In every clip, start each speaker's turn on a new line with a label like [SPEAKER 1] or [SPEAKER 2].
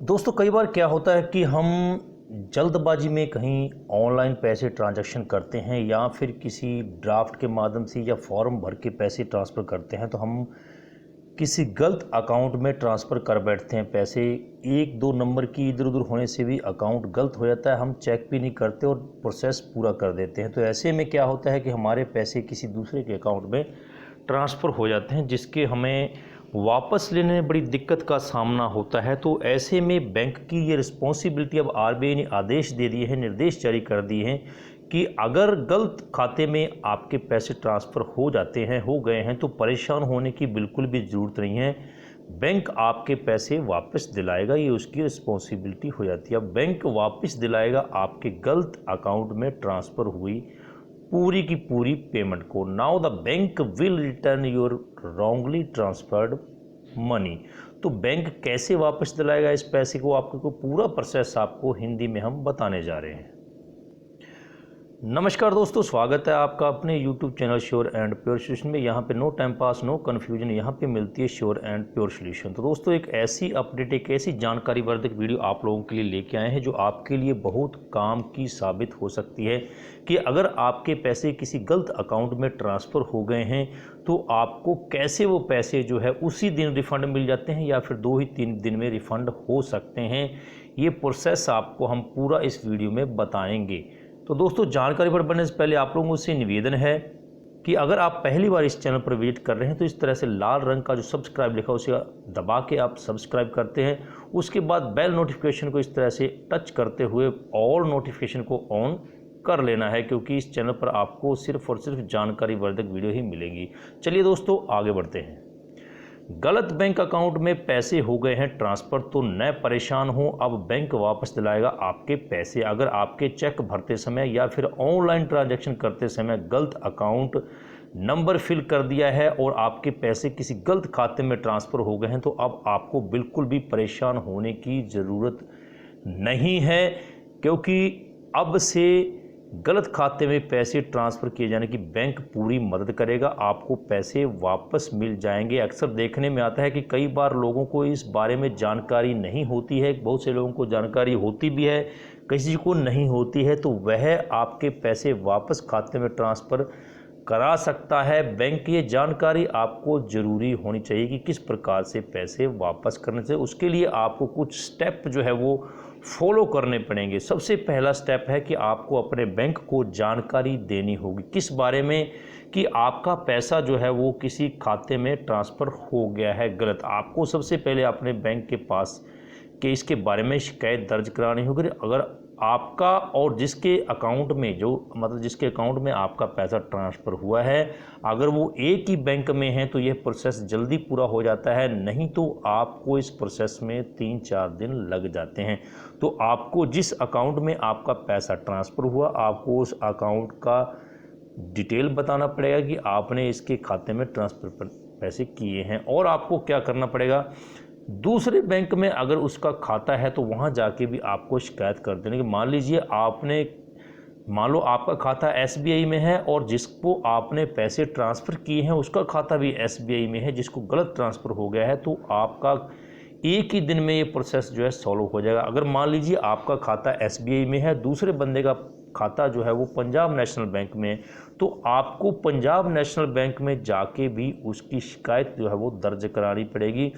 [SPEAKER 1] दोस्तों कई बार क्या होता है कि हम जल्दबाजी में कहीं ऑनलाइन पैसे ट्रांजैक्शन करते हैं या फिर किसी ड्राफ्ट के माध्यम से या फॉर्म भर के पैसे ट्रांसफ़र करते हैं तो हम किसी गलत अकाउंट में ट्रांसफ़र कर बैठते हैं पैसे। एक दो नंबर की इधर उधर होने से भी अकाउंट गलत हो जाता है, हम चेक भी नहीं करते और प्रोसेस पूरा कर देते हैं। तो ऐसे में क्या होता है कि हमारे पैसे किसी दूसरे के अकाउंट में ट्रांसफ़र हो जाते हैं जिसके हमें वापस लेने में बड़ी दिक्कत का सामना होता है। तो ऐसे में बैंक की ये रिस्पॉन्सिबिलिटी अब आरबीआई ने आदेश दे दिए हैं, निर्देश जारी कर दिए हैं कि अगर गलत खाते में आपके पैसे ट्रांसफ़र हो गए हैं तो परेशान होने की बिल्कुल भी ज़रूरत नहीं है। बैंक आपके पैसे वापस दिलाएगा, ये उसकी रिस्पॉन्सिबिलिटी हो जाती है। अब बैंक वापस दिलाएगा आपके गलत अकाउंट में ट्रांसफ़र हुई पूरी की पूरी पेमेंट को। Now the bank will return your wrongly transferred money. तो बैंक कैसे वापस दिलाएगा इस पैसे को, आपको पूरा प्रोसेस आपको हिंदी में हम बताने जा रहे हैं। नमस्कार दोस्तों, स्वागत है आपका अपने YouTube channel sure and pure solution में। यहाँ पे no time pass, no confusion, यहाँ पे मिलती है श्योर एंड प्योर सोल्यूशन। तो दोस्तों एक ऐसी अपडेट, एक ऐसी जानकारी वर्धक वीडियो आप लोगों के लिए लेके आए हैं जो आपके लिए बहुत काम की साबित हो सकती है कि अगर आपके पैसे किसी गलत अकाउंट में ट्रांसफ़र हो गए हैं तो आपको कैसे वो पैसे जो है उसी दिन रिफ़ंड मिल जाते हैं या फिर 2 ही 3 दिन में रिफ़ंड हो सकते हैं। ये प्रोसेस आपको हम पूरा इस वीडियो में बताएंगे। तो दोस्तों जानकारी पर बढ़ने से पहले आप लोगों से निवेदन है कि अगर आप पहली बार इस चैनल पर विजिट कर रहे हैं तो इस तरह से लाल रंग का जो सब्सक्राइब लिखा है उसे दबा के आप सब्सक्राइब करते हैं। उसके बाद बेल नोटिफिकेशन को इस तरह से टच करते हुए ऑल नोटिफिकेशन को ऑन कर लेना है, क्योंकि इस चैनल पर आपको सिर्फ और सिर्फ जानकारी वर्धक वीडियो ही मिलेंगी। चलिए दोस्तों आगे बढ़ते हैं। गलत बैंक अकाउंट में पैसे हो गए हैं ट्रांसफ़र तो न परेशान हो, अब बैंक वापस दिलाएगा आपके पैसे। अगर आपके चेक भरते समय या फिर ऑनलाइन ट्रांजैक्शन करते समय गलत अकाउंट नंबर फिल कर दिया है और आपके पैसे किसी गलत खाते में ट्रांसफ़र हो गए हैं तो अब आपको बिल्कुल भी परेशान होने की ज़रूरत नहीं है, क्योंकि अब से गलत खाते में पैसे ट्रांसफ़र किए जाने की बैंक पूरी मदद करेगा, आपको पैसे वापस मिल जाएंगे। अक्सर देखने में आता है कि कई बार लोगों को इस बारे में जानकारी नहीं होती है, बहुत से लोगों को जानकारी होती भी है, किसी को नहीं होती है, तो वह आपके पैसे वापस खाते में ट्रांसफ़र करा सकता है। बैंक की ये जानकारी आपको ज़रूरी होनी चाहिए कि किस प्रकार से पैसे वापस करने से, उसके लिए आपको कुछ स्टेप जो है वो फॉलो करने पड़ेंगे। सबसे पहला स्टेप है कि आपको अपने बैंक को जानकारी देनी होगी। किस बारे में? कि आपका पैसा जो है वो किसी खाते में ट्रांसफ़र हो गया है गलत। आपको सबसे पहले अपने बैंक के पास कि इसके बारे में शिकायत दर्ज करानी होगी। अगर आपका और जिसके अकाउंट में जिसके अकाउंट में आपका पैसा ट्रांसफ़र हुआ है, अगर वो एक ही बैंक में है तो यह प्रोसेस जल्दी पूरा हो जाता है, नहीं तो आपको इस प्रोसेस में 3-4 दिन लग जाते हैं। तो आपको जिस अकाउंट में आपका पैसा ट्रांसफ़र हुआ, आपको उस अकाउंट का डिटेल बताना पड़ेगा कि आपने इसके खाते में ट्रांसफ़र पैसे किए हैं। और आपको क्या करना पड़ेगा, दूसरे बैंक में अगर उसका खाता है तो वहाँ जाके भी आपको शिकायत कर देने की। मान लो आपका खाता एसबीआई में है और जिसको आपने पैसे ट्रांसफ़र किए हैं उसका खाता भी एसबीआई में है, जिसको गलत ट्रांसफ़र हो गया है, तो आपका एक ही दिन में ये प्रोसेस जो है सॉल्व हो जाएगा। अगर मान लीजिए आपका खाता एसबीआई में है, दूसरे बंदे का खाता जो है वो पंजाब नेशनल बैंक में, तो आपको पंजाब नेशनल बैंक में जाके भी उसकी शिकायत जो है वो दर्ज करानी पड़ेगी।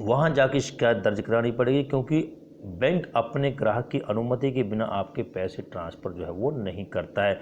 [SPEAKER 1] वहाँ जाके शिकायत दर्ज करानी पड़ेगी, क्योंकि बैंक अपने ग्राहक की अनुमति के बिना आपके पैसे ट्रांसफ़र जो है वो नहीं करता है।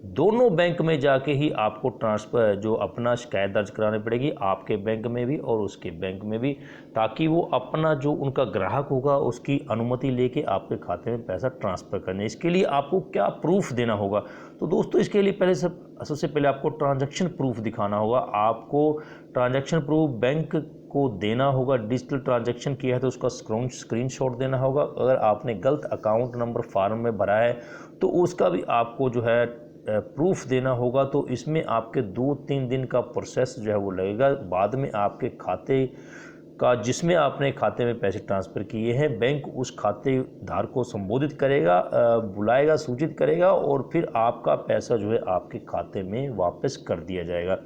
[SPEAKER 1] दोनों बैंक में जाके ही आपको ट्रांसफ़र जो अपना शिकायत दर्ज करानी पड़ेगी, आपके बैंक में भी और उसके बैंक में भी, ताकि वो अपना जो उनका ग्राहक होगा उसकी अनुमति लेके आपके खाते में पैसा ट्रांसफ़र करने। इसके लिए आपको क्या प्रूफ देना होगा? तो दोस्तों इसके लिए सबसे पहले आपको ट्रांजैक्शन प्रूफ दिखाना होगा। आपको ट्रांजैक्शन प्रूफ बैंक को देना होगा। डिजिटल ट्रांजैक्शन किया है तो उसका स्क्रीनशॉट देना होगा। अगर आपने गलत अकाउंट नंबर फॉर्म में भरा है तो उसका भी आपको जो है प्रूफ देना होगा। तो इसमें आपके 2-3 दिन का प्रोसेस जो है वो लगेगा। बाद में आपके खाते का, जिसमें आपने खाते में पैसे ट्रांसफ़र किए हैं, बैंक उस खाते धारक को संबोधित करेगा, बुलाएगा, सूचित करेगा और फिर आपका पैसा जो है आपके खाते में वापस कर दिया जाएगा।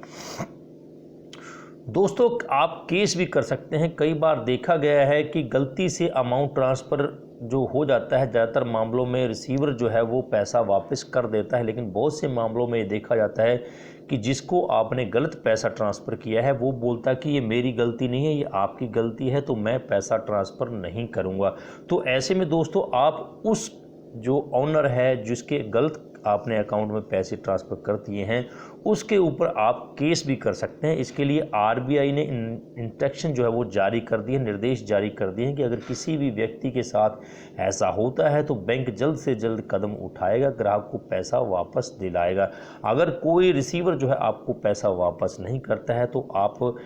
[SPEAKER 1] दोस्तों आप केस भी कर सकते हैं। कई बार देखा गया है कि गलती से अमाउंट ट्रांसफ़र जो हो जाता है, ज़्यादातर मामलों में रिसीवर जो है वो पैसा वापस कर देता है, लेकिन बहुत से मामलों में ये देखा जाता है कि जिसको आपने गलत पैसा ट्रांसफ़र किया है वो बोलता है कि ये मेरी गलती नहीं है, ये आपकी गलती है, तो मैं पैसा ट्रांसफ़र नहीं करूँगा। तो ऐसे में दोस्तों आप उस जो ऑनर है जिसके गलत आपने अकाउंट में पैसे ट्रांसफ़र कर दिए हैं उसके ऊपर आप केस भी कर सकते हैं। इसके लिए आरबीआई ने इंस्ट्रक्शन जो है वो जारी कर दिए, निर्देश जारी कर दिए हैं कि अगर किसी भी व्यक्ति के साथ ऐसा होता है तो बैंक जल्द से जल्द कदम उठाएगा, ग्राहक को पैसा वापस दिलाएगा। अगर कोई रिसीवर जो है आपको पैसा वापस नहीं करता है तो आप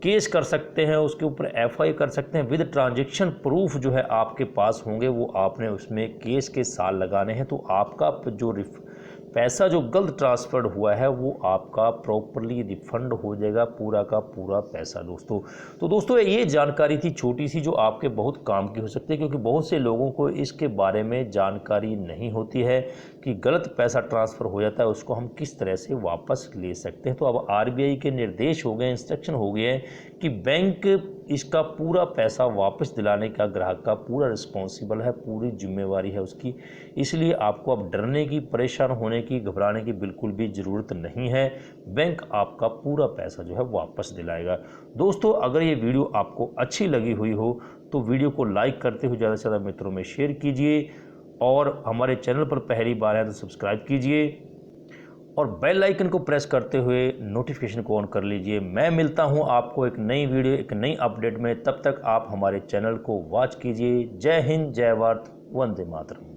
[SPEAKER 1] केस कर सकते हैं, उसके ऊपर एफआई कर सकते हैं। विद ट्रांजैक्शन प्रूफ जो है आपके पास होंगे, वो आपने उसमें केस के साल लगाने हैं, तो आपका जो पैसा जो गलत ट्रांसफ़र्ड हुआ है वो आपका प्रॉपरली रिफंड हो जाएगा, पूरा का पूरा पैसा दोस्तों। तो दोस्तों ये जानकारी थी छोटी सी जो आपके बहुत काम की हो सकती है, क्योंकि बहुत से लोगों को इसके बारे में जानकारी नहीं होती है कि गलत पैसा ट्रांसफ़र हो जाता है उसको हम किस तरह से वापस ले सकते हैं। तो अब आरबीआई के निर्देश हो गए, इंस्ट्रक्शन हो गए हैं कि बैंक इसका पूरा पैसा वापस दिलाने का ग्राहक का पूरा रिस्पॉन्सिबल है, पूरी जिम्मेवारी है उसकी। इसलिए आपको अब डरने की, परेशान होने की, घबराने की बिल्कुल भी ज़रूरत नहीं है। बैंक आपका पूरा पैसा जो है वापस दिलाएगा। दोस्तों अगर ये वीडियो आपको अच्छी लगी हुई हो तो वीडियो को लाइक करते हुए ज़्यादा से ज़्यादा मित्रों में शेयर कीजिए, और हमारे चैनल पर पहली बार है तो सब्सक्राइब कीजिए और बेल आइकन को प्रेस करते हुए नोटिफिकेशन को ऑन कर लीजिए। मैं मिलता हूं आपको एक नई वीडियो, एक नई अपडेट में। तब तक आप हमारे चैनल को वॉच कीजिए। जय हिंद, जय भारत, वंदे मातरम।